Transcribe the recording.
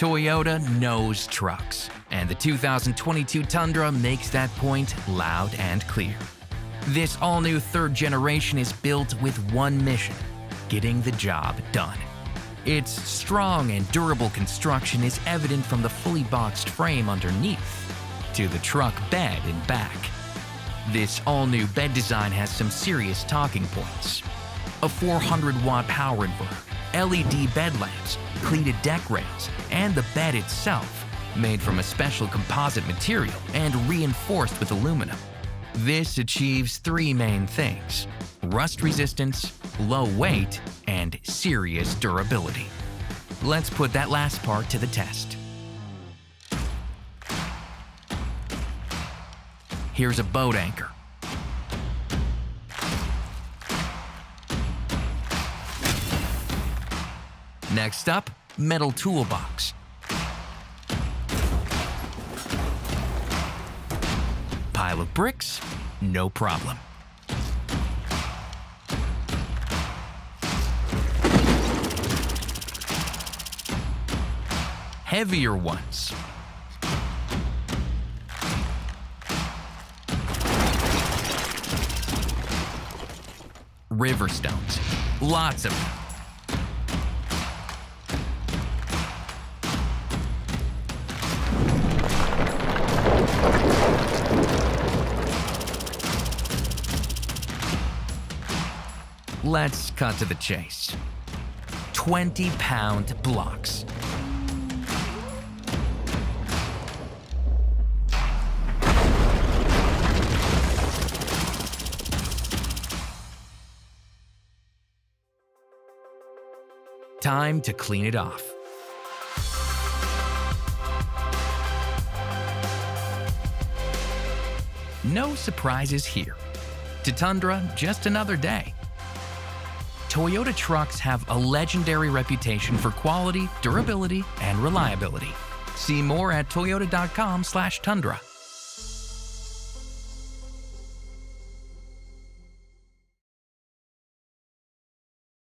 Toyota knows trucks, and the 2022 Tundra makes that point loud and clear. This all-new third generation is built with one mission: getting the job done. Its strong and durable construction is evident from the fully boxed frame underneath to the truck bed and back. This all-new bed design has some serious talking points: a 400-watt power inverter, LED bed lamps, cleated deck rails, and the bed itself, made from a special composite material and reinforced with aluminum. This achieves three main things: rust resistance, low weight, and serious durability. Let's put that last part to the test. Here's a boat anchor. Next up, metal toolbox. Pile of bricks? No problem. Heavier ones. River stones. Lots of them. Let's cut to the chase. 20-pound blocks. Time to clean it off. No surprises here. To Tundra, just another day. Toyota trucks have a legendary reputation for quality, durability, and reliability. See more at toyota.com/tundra.